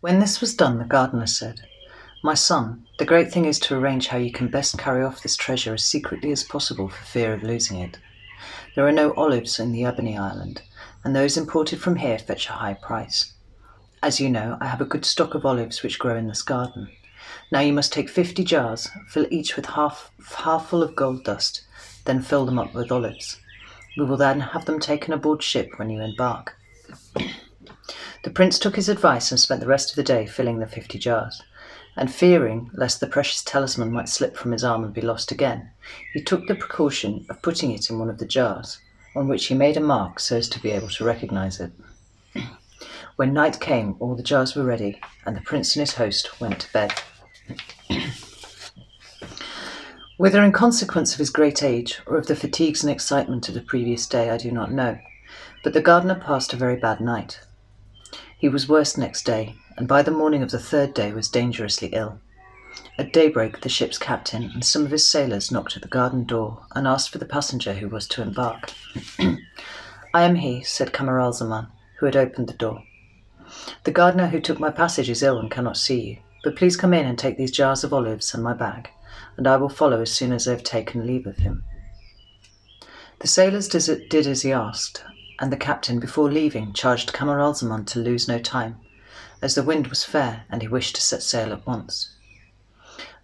When this was done, the gardener said, "My son, the great thing is to arrange how you can best carry off this treasure as secretly as possible for fear of losing it. There are no olives in the Ebony Island, and those imported from here fetch a high price. As you know, I have a good stock of olives which grow in this garden. Now you must take 50 jars, fill each with half full of gold dust, then fill them up with olives. We will then have them taken aboard ship when you embark." The prince took his advice and spent the rest of the day filling the 50 jars, and fearing lest the precious talisman might slip from his arm and be lost again, he took the precaution of putting it in one of the jars, on which he made a mark so as to be able to recognize it. When night came, all the jars were ready, and the prince and his host went to bed. Whether in consequence of his great age or of the fatigues and excitement of the previous day, I do not know, but the gardener passed a very bad night. He was worse next day, and by the morning of the third day was dangerously ill. At daybreak the ship's captain and some of his sailors knocked at the garden door and asked for the passenger who was to embark. "I am he," said Camaralzaman, who had opened the door. "The gardener who took my passage is ill and cannot see you, but please come in and take these jars of olives and my bag, and I will follow as soon as I have taken leave of him." The sailors did as he asked, and the captain, before leaving, charged Camaralzaman to lose no time, as the wind was fair and he wished to set sail at once.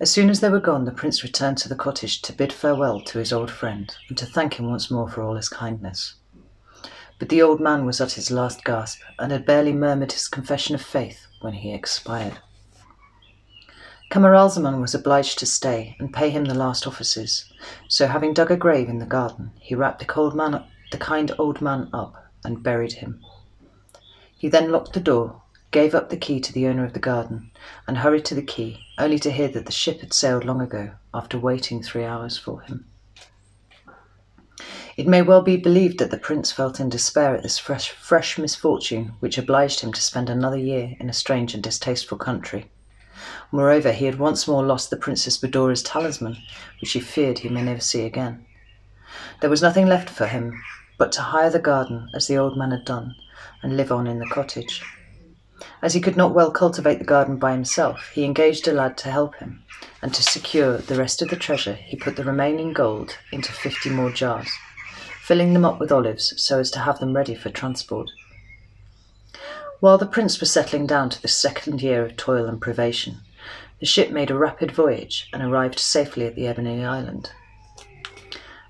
As soon as they were gone, the prince returned to the cottage to bid farewell to his old friend and to thank him once more for all his kindness. But the old man was at his last gasp and had barely murmured his confession of faith when he expired. Camaralzaman was obliged to stay and pay him the last offices, so having dug a grave in the garden, he wrapped the kind old man up and buried him. He then locked the door, gave up the key to the owner of the garden, and hurried to the quay, only to hear that the ship had sailed long ago, after waiting 3 hours for him. It may well be believed that the prince felt in despair at this fresh misfortune, which obliged him to spend another year in a strange and distasteful country. Moreover, he had once more lost the Princess Badora's talisman, which he feared he may never see again. There was nothing left for him but to hire the garden, as the old man had done, and live on in the cottage. As he could not well cultivate the garden by himself, he engaged a lad to help him, and to secure the rest of the treasure, he put the remaining gold into 50 more jars, filling them up with olives so as to have them ready for transport. While the prince was settling down to this second year of toil and privation, the ship made a rapid voyage and arrived safely at the Ebony Island.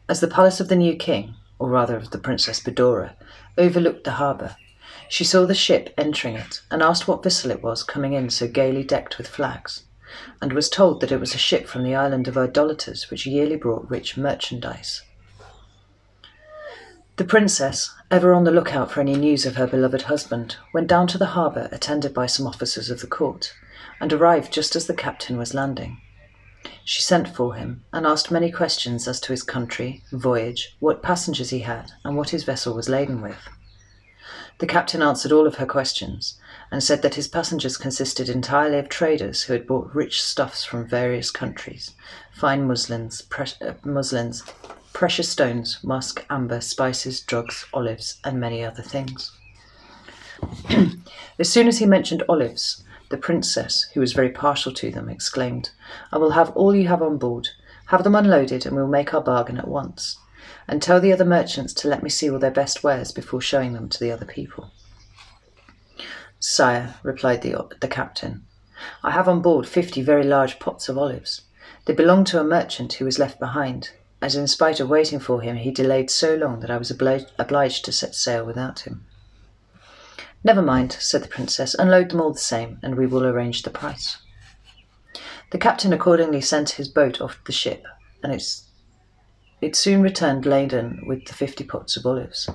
As the palace of the new king, or rather of the Princess Badora, overlooked the harbour, she saw the ship entering it and asked what vessel it was coming in so gaily decked with flags, and was told that it was a ship from the island of idolaters which yearly brought rich merchandise. The princess, ever on the lookout for any news of her beloved husband, went down to the harbour attended by some officers of the court, and arrived just as the captain was landing. She sent for him and asked many questions as to his country, voyage, what passengers he had, and what his vessel was laden with. The captain answered all of her questions, and said that his passengers consisted entirely of traders who had brought rich stuffs from various countries, fine muslins, precious stones, musk, amber, spices, drugs, olives, and many other things. As soon as he mentioned olives, the princess, who was very partial to them, exclaimed, "I will have all you have on board. Have them unloaded, and we'll make our bargain at once. And tell the other merchants to let me see all their best wares before showing them to the other people." "Sire," replied the captain, "I have on board 50 very large pots of olives. They belonged to a merchant who was left behind, as in spite of waiting for him he delayed so long that I was obliged to set sail without him." "Never mind," said the princess, "unload them all the same, and we will arrange the price." The captain accordingly sent his boat off the ship, and it soon returned laden with the 50 pots of olives.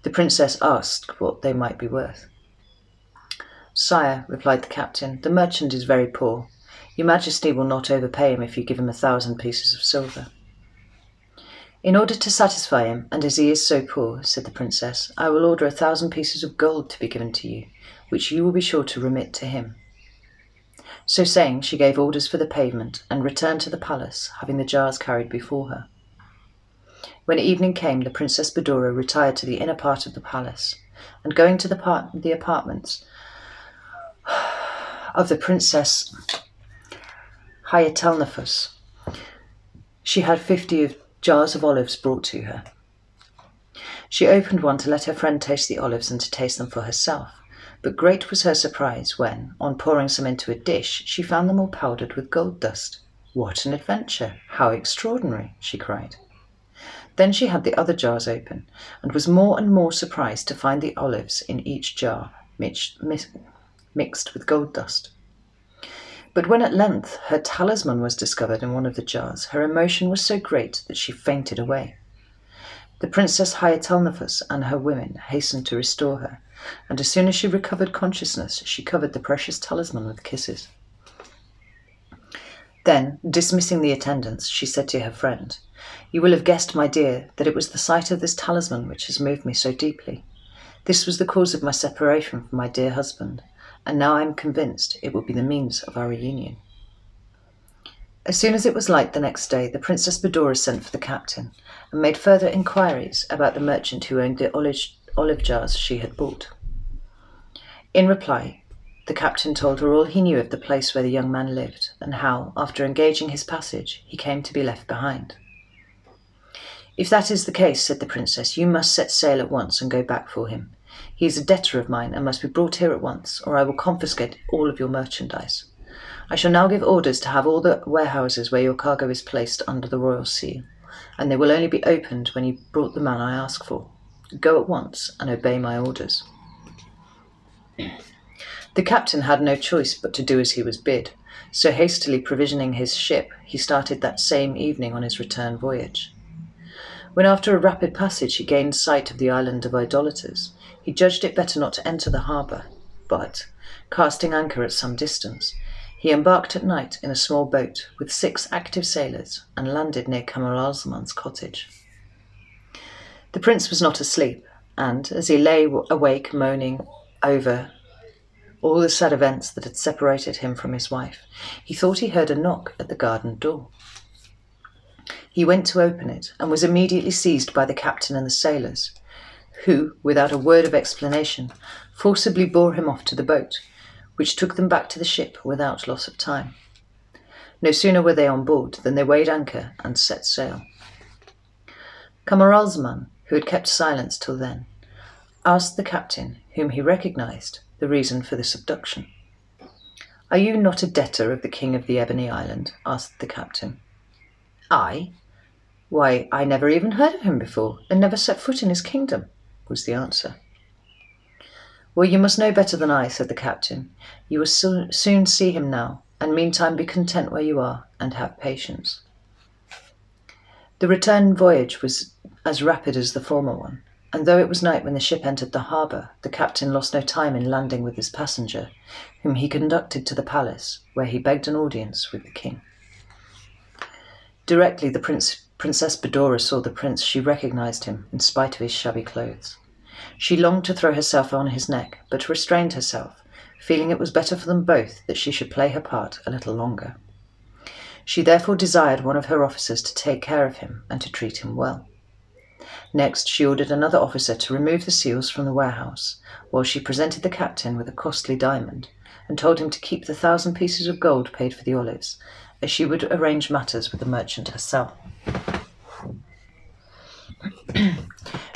The princess asked what they might be worth. "Sire," replied the captain, "the merchant is very poor. Your Majesty will not overpay him if you give him 1,000 pieces of silver." "In order to satisfy him, and as he is so poor," said the princess, "I will order 1,000 pieces of gold to be given to you, which you will be sure to remit to him." So saying, she gave orders for the payment and returned to the palace, having the jars carried before her. When evening came, the Princess Badora retired to the inner part of the palace, and going to the apartments, of the Princess Hyatalnefus. She had 50 jars of olives brought to her. She opened one to let her friend taste the olives and to taste them for herself, but great was her surprise when, on pouring some into a dish, she found them all powdered with gold dust. "What an adventure! How extraordinary!" she cried. Then she had the other jars open, and was more and more surprised to find the olives in each jar mixed with gold dust. But when at length her talisman was discovered in one of the jars, her emotion was so great that she fainted away. The Princess Hyatalnefus and her women hastened to restore her, and as soon as she recovered consciousness, she covered the precious talisman with kisses. Then, dismissing the attendants, she said to her friend, "You will have guessed, my dear, that it was the sight of this talisman which has moved me so deeply. This was the cause of my separation from my dear husband, and now I am convinced it will be the means of our reunion." As soon as it was light the next day, the Princess Badoura sent for the captain, and made further inquiries about the merchant who owned the olive jars she had bought. In reply, the captain told her all he knew of the place where the young man lived, and how, after engaging his passage, he came to be left behind. "If that is the case," said the princess, "you must set sail at once and go back for him. He is a debtor of mine and must be brought here at once, or I will confiscate all of your merchandise. I shall now give orders to have all the warehouses where your cargo is placed under the royal seal, and they will only be opened when you brought the man I ask for. Go at once and obey my orders." The captain had no choice but to do as he was bid, so hastily provisioning his ship, he started that same evening on his return voyage. When after a rapid passage he gained sight of the island of idolaters, he judged it better not to enter the harbour, but, casting anchor at some distance, he embarked at night in a small boat with 6 active sailors and landed near Camaralzaman's cottage. The prince was not asleep, and as he lay awake moaning over all the sad events that had separated him from his wife, he thought he heard a knock at the garden door. He went to open it and was immediately seized by the captain and the sailors, who, without a word of explanation, forcibly bore him off to the boat, which took them back to the ship without loss of time. No sooner were they on board than they weighed anchor and set sail. Camaralzaman, who had kept silence till then, asked the captain, whom he recognized, the reason for this abduction. "Are you not a debtor of the king of the Ebony Island?" asked the captain. "I? Why, I never even heard of him before, and never set foot in his kingdom," was the answer. "Well, you must know better than I," said the captain. "You will soon see him now, and meantime be content where you are, and have patience." The return voyage was as rapid as the former one, and though it was night when the ship entered the harbour, the captain lost no time in landing with his passenger, whom he conducted to the palace, where he begged an audience with the king. Directly the Princess Badoura saw the prince, she recognized him, in spite of his shabby clothes. She longed to throw herself on his neck, but restrained herself, feeling it was better for them both that she should play her part a little longer. She therefore desired one of her officers to take care of him and to treat him well. Next, she ordered another officer to remove the seals from the warehouse, while she presented the captain with a costly diamond, and told him to keep the 1,000 pieces of gold paid for the olives, as she would arrange matters with the merchant herself.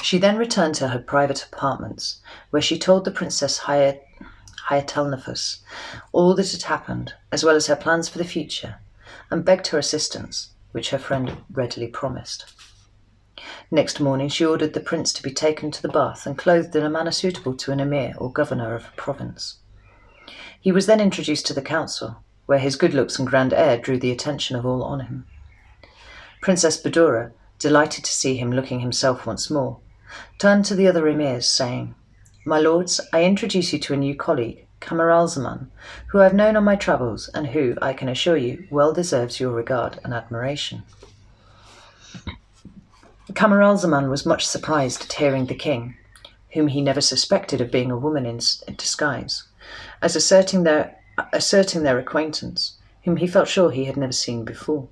She then returned to her private apartments, where she told the Princess Hyatalnefus all that had happened, as well as her plans for the future, and begged her assistance, which her friend readily promised. Next morning she ordered the prince to be taken to the bath and clothed in a manner suitable to an emir or governor of a province. He was then introduced to the council, where his good looks and grand air drew the attention of all on him. Princess Badoura, delighted to see him looking himself once more, turned to the other emirs, saying, "My lords, I introduce you to a new colleague, Camaralzaman, who I have known on my travels, and who, I can assure you, well deserves your regard and admiration." Camaralzaman was much surprised at hearing the king, whom he never suspected of being a woman in disguise, as asserting their acquaintance, whom he felt sure he had never seen before.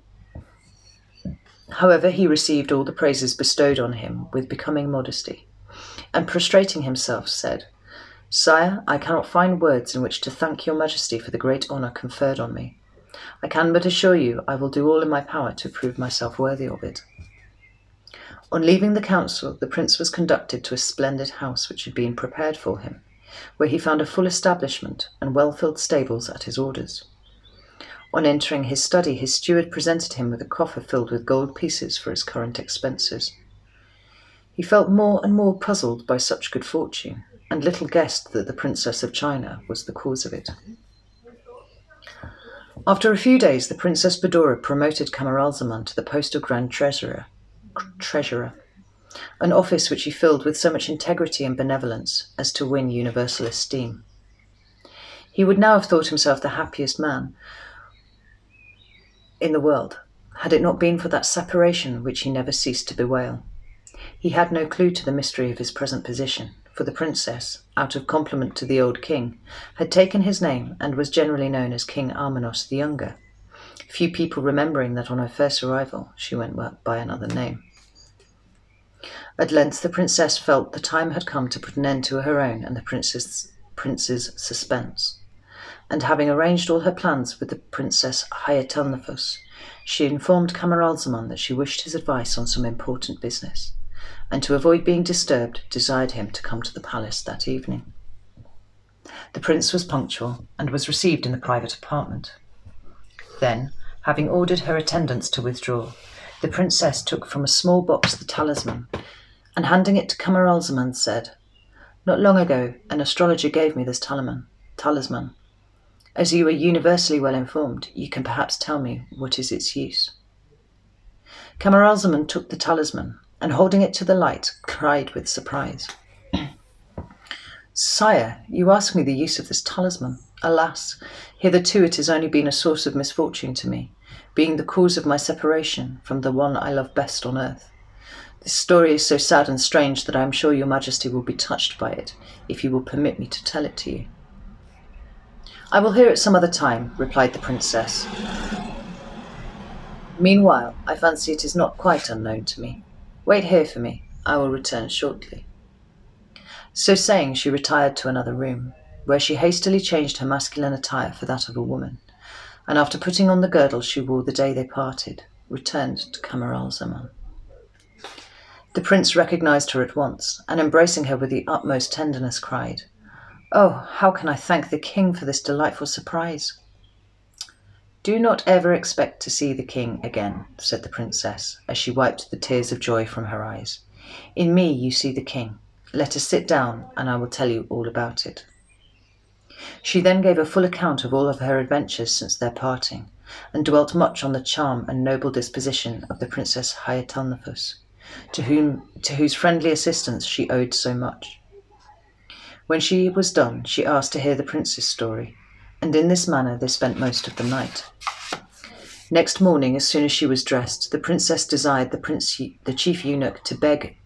However, he received all the praises bestowed on him with becoming modesty, and prostrating himself, said, Sire, I cannot find words in which to thank your majesty for the great honour conferred on me. I can but assure you I will do all in my power to prove myself worthy of it. On leaving the council, the prince was conducted to a splendid house which had been prepared for him, where he found a full establishment and well-filled stables at his orders. On entering his study, his steward presented him with a coffer filled with gold pieces for his current expenses. He felt more and more puzzled by such good fortune, and little guessed that the Princess of China was the cause of it. After a few days, the Princess Badoura promoted Camaralzaman to the post of Grand Treasurer, an office which he filled with so much integrity and benevolence as to win universal esteem. He would now have thought himself the happiest man in the world, had it not been for that separation which he never ceased to bewail. He had no clue to the mystery of his present position, for the princess, out of compliment to the old king, had taken his name and was generally known as King Armanos the Younger, few people remembering that on her first arrival she went by another name. At length the princess felt the time had come to put an end to her own and the prince's suspense, and having arranged all her plans with the Princess Hayatalnefous, she informed Camaralzaman that she wished his advice on some important business, and to avoid being disturbed, desired him to come to the palace that evening. The prince was punctual, and was received in the private apartment. Then, having ordered her attendants to withdraw, the princess took from a small box the talisman, and handing it to Camaralzaman said, "Not long ago, an astrologer gave me this talisman. As you are universally well informed, you can perhaps tell me what is its use." Camaralzaman took the talisman, and holding it to the light, cried with surprise, "Sire, you ask me the use of this talisman. Alas, hitherto it has only been a source of misfortune to me, being the cause of my separation from the one I love best on earth. This story is so sad and strange that I am sure your majesty will be touched by it, if you will permit me to tell it to you." "I will hear it some other time," replied the princess. "Meanwhile, I fancy it is not quite unknown to me. Wait here for me. I will return shortly." So saying, she retired to another room, where she hastily changed her masculine attire for that of a woman, and after putting on the girdle she wore the day they parted, returned to Camaralzaman. The prince recognized her at once, and embracing her with the utmost tenderness, cried, "Oh, how can I thank the king for this delightful surprise?" "Do not ever expect to see the king again," said the princess, as she wiped the tears of joy from her eyes. "In me you see the king. Let us sit down, and I will tell you all about it." She then gave a full account of all of her adventures since their parting, and dwelt much on the charm and noble disposition of the Princess Hayatalnefous, to whose friendly assistance she owed so much. When she was done, she asked to hear the prince's story, and in this manner they spent most of the night. Next morning, as soon as she was dressed, the princess desired the chief eunuch to beg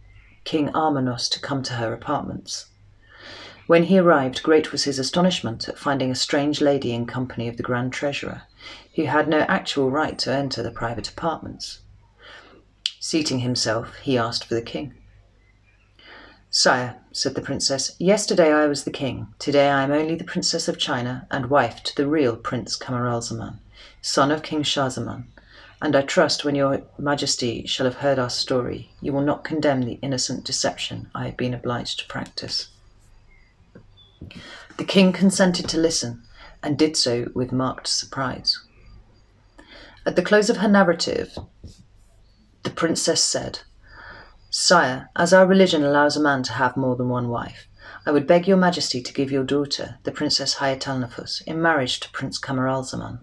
King Armanos to come to her apartments. When he arrived, great was his astonishment at finding a strange lady in company of the Grand Treasurer, who had no actual right to enter the private apartments. Seating himself, he asked for the king. "Sire," said the princess, "yesterday I was the king. Today I am only the Princess of China and wife to the real Prince Camaralzaman, son of King Shahzaman, and I trust when your majesty shall have heard our story, you will not condemn the innocent deception I have been obliged to practice." The king consented to listen, and did so with marked surprise. At the close of her narrative, the princess said, "Sire, as our religion allows a man to have more than one wife, I would beg your majesty to give your daughter, the Princess Hayatalnefous, in marriage to Prince Camaralzaman.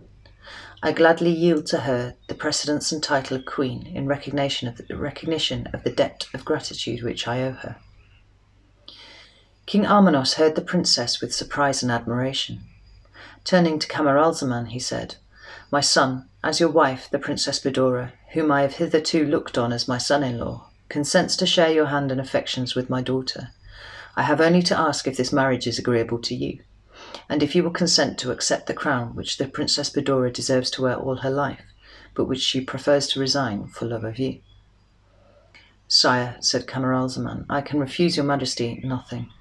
I gladly yield to her the precedence and title of queen in recognition of the debt of gratitude which I owe her." King Armanos heard the princess with surprise and admiration. Turning to Camaralzaman, he said, "My son, as your wife, the Princess Badoura, whom I have hitherto looked on as my son-in-law, consents to share your hand and affections with my daughter. I have only to ask if this marriage is agreeable to you, and if you will consent to accept the crown which the Princess Badoura deserves to wear all her life, but which she prefers to resign for love of you." "Sire," said Camaralzaman, "I can refuse your majesty nothing."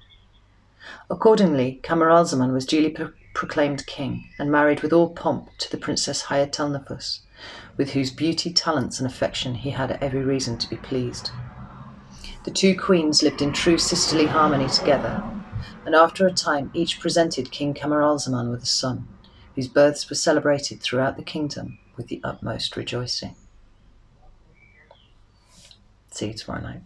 Accordingly, Camaralzaman was duly proclaimed king and married with all pomp to the Princess Hayatalnefous, with whose beauty, talents, and affection he had every reason to be pleased. The two queens lived in true sisterly harmony together, and after a time each presented King Camaralzaman with a son, whose births were celebrated throughout the kingdom with the utmost rejoicing. See you tomorrow night.